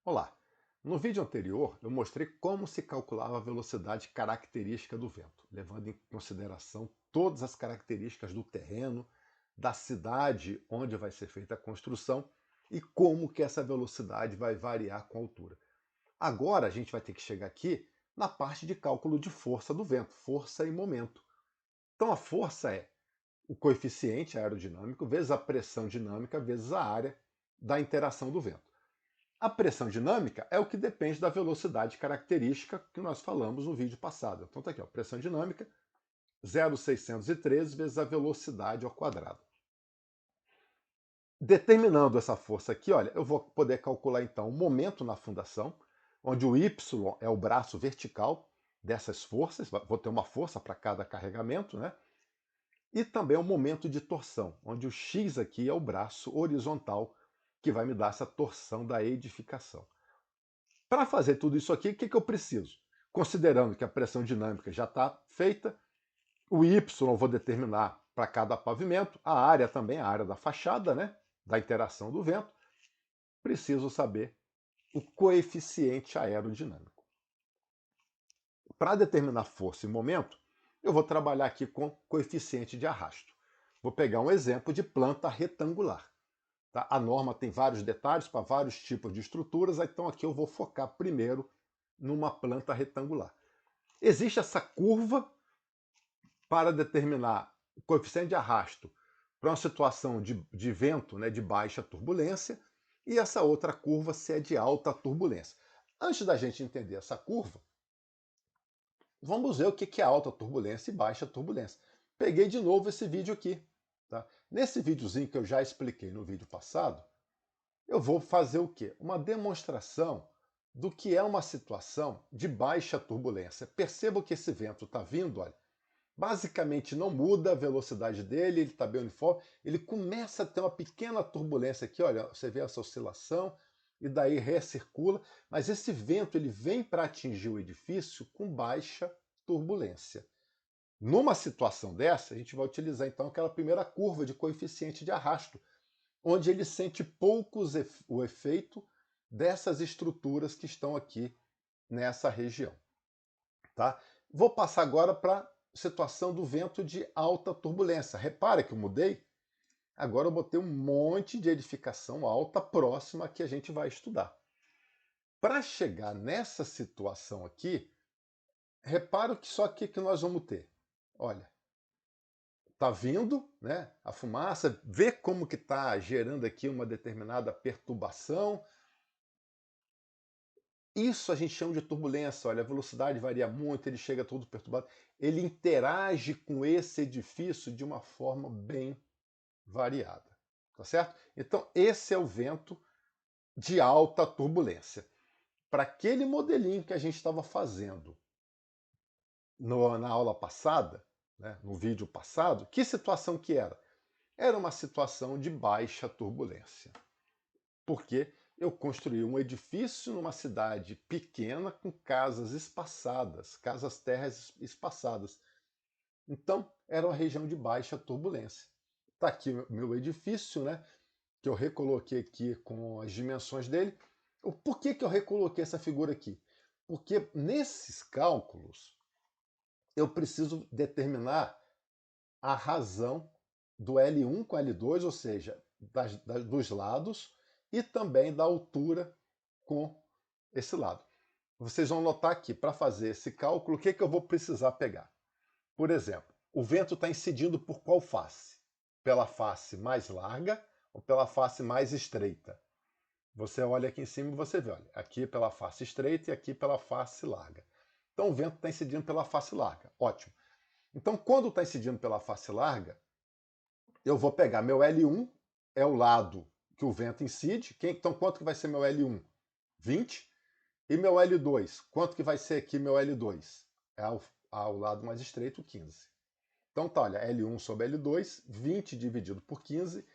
Olá! No vídeo anterior, eu mostrei como se calculava a velocidade característica do vento, levando em consideração todas as características do terreno, da cidade onde vai ser feita a construção e como que essa velocidade vai variar com a altura. Agora a gente vai ter que chegar aqui na parte de cálculo de força do vento, força e momento. Então a força é o coeficiente aerodinâmico vezes a pressão dinâmica vezes a área da interação do vento. A pressão dinâmica é o que depende da velocidade característica que nós falamos no vídeo passado. Então está aqui, ó, pressão dinâmica, 0,613 vezes a velocidade ao quadrado. Determinando essa força aqui, olha, eu vou poder calcular então o momento na fundação, onde o y é o braço vertical dessas forças, vou ter uma força para cada carregamento, né? E também o momento de torção, onde o x aqui é o braço horizontal que vai me dar essa torção da edificação. Para fazer tudo isso aqui, o que eu preciso? Considerando que a pressão dinâmica já está feita, o y eu vou determinar para cada pavimento, a área também, a área da fachada, né, da interação do vento, preciso saber o coeficiente aerodinâmico. Para determinar força e momento, eu vou trabalhar aqui com coeficiente de arrasto. Vou pegar um exemplo de planta retangular. Tá? A norma tem vários detalhes para vários tipos de estruturas, então aqui eu vou focar primeiro numa planta retangular. Existe essa curva para determinar o coeficiente de arrasto para uma situação de vento, né, de baixa turbulência, e essa outra curva se é de alta turbulência. Antes da gente entender essa curva, vamos ver o que é alta turbulência e baixa turbulência. Peguei de novo esse vídeo aqui. Tá? Nesse videozinho que eu já expliquei no vídeo passado, eu vou fazer o quê? Uma demonstração do que é uma situação de baixa turbulência. Perceba que esse vento está vindo, olha, basicamente não muda a velocidade dele, ele está bem uniforme, ele começa a ter uma pequena turbulência aqui, olha, você vê essa oscilação, e daí recircula, mas esse vento ele vem para atingir o edifício com baixa turbulência. Numa situação dessa, a gente vai utilizar então aquela primeira curva de coeficiente de arrasto, onde ele sente o efeito dessas estruturas que estão aqui nessa região. Tá? Vou passar agora para a situação do vento de alta turbulência. Repare que eu mudei. Agora eu botei um monte de edificação alta próxima que a gente vai estudar. Para chegar nessa situação aqui, repara que só aqui que nós vamos ter. Olha, tá vindo, né, a fumaça, vê como que está gerando aqui uma determinada perturbação. Isso a gente chama de turbulência. Olha, a velocidade varia muito, ele chega todo perturbado. Ele interage com esse edifício de uma forma bem variada. Tá certo? Então, esse é o vento de alta turbulência. Para aquele modelinho que a gente estava fazendo na aula passada, né, no vídeo passado, que situação que era? Era uma situação de baixa turbulência. Porque eu construí um edifício numa cidade pequena com casas espaçadas, casas terras espaçadas. Então, era uma região de baixa turbulência. Está aqui o meu edifício, né, que eu recoloquei aqui com as dimensões dele. Por que eu recoloquei essa figura aqui? Porque nesses cálculos eu preciso determinar a razão do L1 com L2, ou seja, dos lados, e também da altura com esse lado. Vocês vão notar aqui, para fazer esse cálculo, o que eu vou precisar pegar? Por exemplo, o vento está incidindo por qual face? Pela face mais larga ou pela face mais estreita? Você olha aqui em cima e você vê, olha, aqui pela face estreita e aqui pela face larga. Então o vento está incidindo pela face larga. Ótimo. Então, quando está incidindo pela face larga, eu vou pegar meu L1, é o lado que o vento incide. Então, quanto que vai ser meu L1? 20. E meu L2? Quanto que vai ser aqui meu L2? É ao lado mais estreito, 15. Então tá, olha, L1 sobre L2, 20 dividido por 15,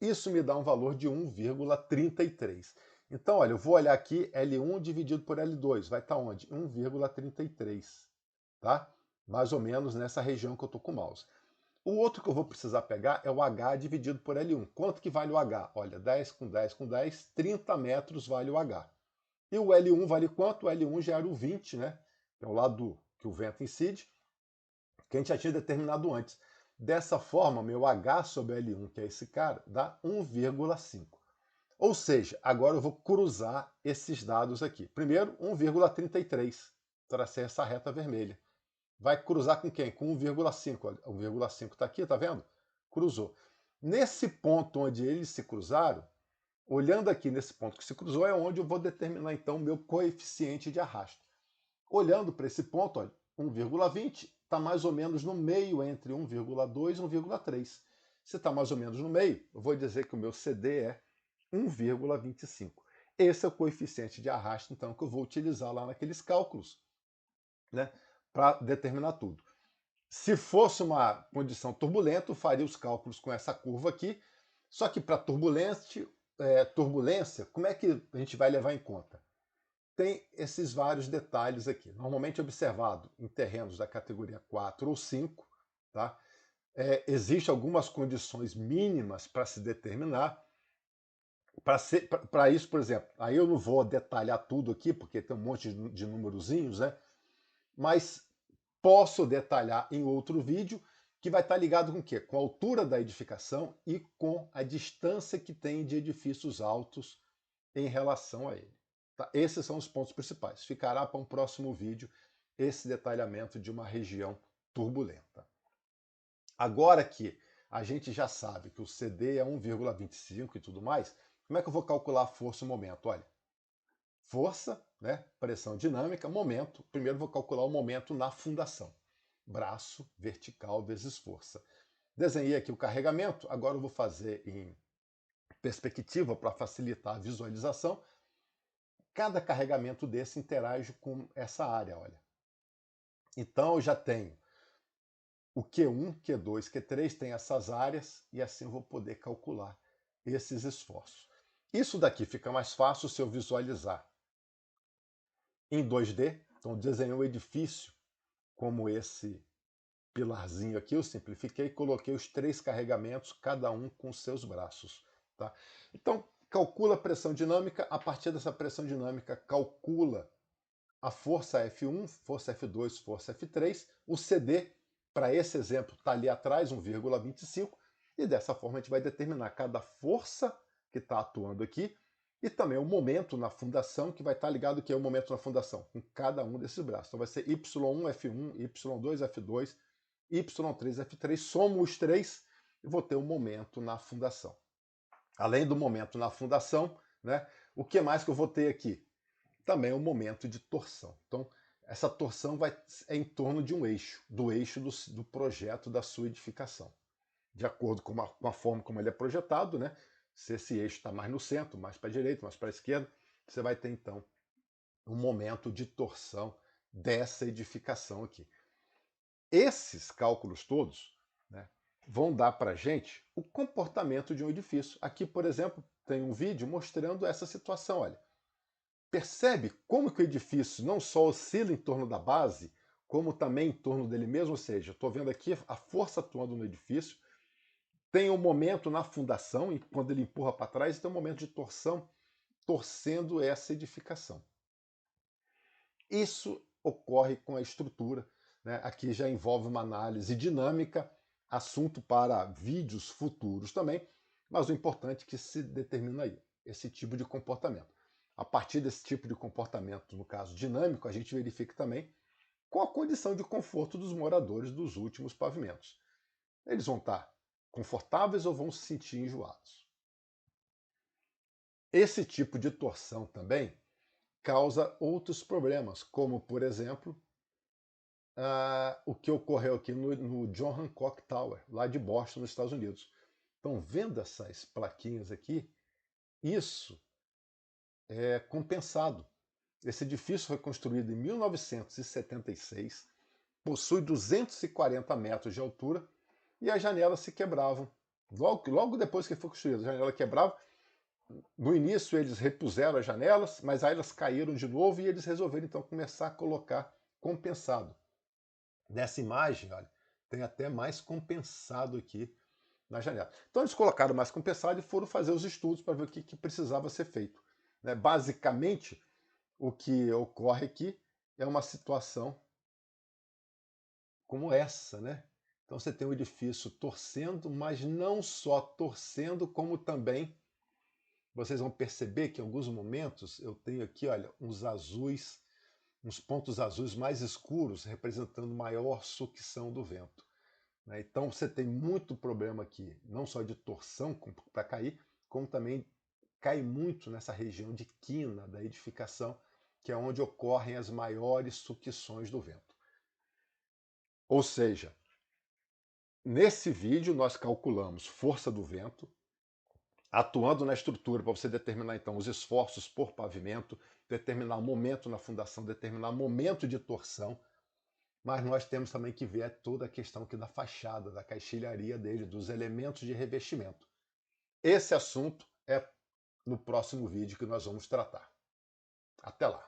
isso me dá um valor de 1,33. Então, olha, eu vou olhar aqui, L1 dividido por L2, vai estar onde? 1,33, tá? Mais ou menos nessa região que eu estou com o mouse. O outro que eu vou precisar pegar é o H dividido por L1. Quanto que vale o H? Olha, 10 com 10 com 10, 30 metros vale o H. E o L1 vale quanto? O L1 já era o 20, né? Que é o lado que o vento incide, que a gente já tinha determinado antes. Dessa forma, meu H sobre L1, que é esse cara, dá 1,5. Ou seja, agora eu vou cruzar esses dados aqui. Primeiro, 1,33. Tracei essa reta vermelha. Vai cruzar com quem? Com 1,5. 1,5 está aqui, tá vendo? Cruzou. Nesse ponto onde eles se cruzaram, olhando aqui nesse ponto que se cruzou, é onde eu vou determinar então o meu coeficiente de arrasto. Olhando para esse ponto, olha, 1,20 está mais ou menos no meio entre 1,2 e 1,3. Se está mais ou menos no meio, eu vou dizer que o meu CD é 1,25. Esse é o coeficiente de arrasto, então, que eu vou utilizar lá naqueles cálculos, né, para determinar tudo. Se fosse uma condição turbulenta, eu faria os cálculos com essa curva aqui, só que para turbulência, como é que a gente vai levar em conta? Tem esses vários detalhes aqui, normalmente observado em terrenos da categoria 4 ou 5, tá? Existem algumas condições mínimas para se determinar. Para isso, por exemplo, aí eu não vou detalhar tudo aqui, porque tem um monte de numerozinhos, né? Mas posso detalhar em outro vídeo, que vai estar ligado com o quê? Com a altura da edificação e com a distância que tem de edifícios altos em relação a ele. Tá? Esses são os pontos principais. Ficará para um próximo vídeo esse detalhamento de uma região turbulenta. Agora que a gente já sabe que o CD é 1,25 e tudo mais, como é que eu vou calcular a força e o momento? Olha, força, né, pressão dinâmica, momento. Primeiro vou calcular o momento na fundação. Braço vertical vezes força. Desenhei aqui o carregamento, agora eu vou fazer em perspectiva para facilitar a visualização. Cada carregamento desse interage com essa área, olha. Então eu já tenho o Q1, Q2, Q3 tem essas áreas e assim eu vou poder calcular esses esforços. Isso daqui fica mais fácil se eu visualizar em 2D. Então desenhei um edifício como esse pilarzinho aqui, eu simplifiquei e coloquei os 3 carregamentos, cada um com seus braços. Tá? Então calcula a pressão dinâmica, a partir dessa pressão dinâmica calcula a força F1, força F2, força F3, o CD, para esse exemplo, está ali atrás, 1,25, e dessa forma a gente vai determinar cada força que está atuando aqui e também o momento na fundação, que vai estar ligado que é o momento na fundação, com cada um desses braços. Então vai ser Y1, F1, Y2, F2, Y3, F3, somo os 3 e vou ter um momento na fundação. Além do momento na fundação, né, o que mais que eu vou ter aqui? Também é um momento de torção. Então, essa torção é em torno de um eixo, do eixo do projeto da sua edificação. De acordo com a forma como ele é projetado, né? Se esse eixo está mais no centro, mais para a direita, mais para a esquerda, você vai ter então um momento de torção dessa edificação aqui. Esses cálculos todos, né, vão dar para a gente o comportamento de um edifício. Aqui, por exemplo, tem um vídeo mostrando essa situação. Olha, percebe como que o edifício não só oscila em torno da base, como também em torno dele mesmo? Ou seja, estou vendo aqui a força atuando no edifício, tem um momento na fundação, e quando ele empurra para trás, tem um momento de torção, torcendo essa edificação. Isso ocorre com a estrutura, né? Aqui já envolve uma análise dinâmica, assunto para vídeos futuros também, mas o importante é que se determina aí esse tipo de comportamento. A partir desse tipo de comportamento, no caso dinâmico, a gente verifica também qual a condição de conforto dos moradores dos últimos pavimentos. Eles vão estar confortáveis ou vão se sentir enjoados? Esse tipo de torção também causa outros problemas, como, por exemplo, o que ocorreu aqui no John Hancock Tower, lá de Boston, nos Estados Unidos. Então, vendo essas plaquinhas aqui, isso é compensado. Esse edifício foi construído em 1976, possui 240 metros de altura e as janelas se quebravam. Logo depois que foi construído, a janela quebrava. No início eles repuseram as janelas, mas aí elas caíram de novo e eles resolveram então começar a colocar compensado. Nessa imagem, olha, tem até mais compensado aqui na janela. Então eles colocaram mais compensado e foram fazer os estudos para ver o que precisava ser feito. Basicamente, o que ocorre aqui é uma situação como essa, né? Então você tem o edifício torcendo, mas não só torcendo, como também vocês vão perceber que em alguns momentos eu tenho aqui, olha, uns azuis, uns pontos azuis mais escuros, representando maior sucção do vento, né? Então você tem muito problema aqui, não só de torção para cair, como também cai muito nessa região de quina da edificação, que é onde ocorrem as maiores sucções do vento. Ou seja, nesse vídeo nós calculamos força do vento, atuando na estrutura para você determinar então os esforços por pavimento, determinar o momento na fundação, determinar o momento de torção, mas nós temos também que ver toda a questão aqui da fachada, da caixilharia dele, dos elementos de revestimento. Esse assunto é no próximo vídeo que nós vamos tratar. Até lá!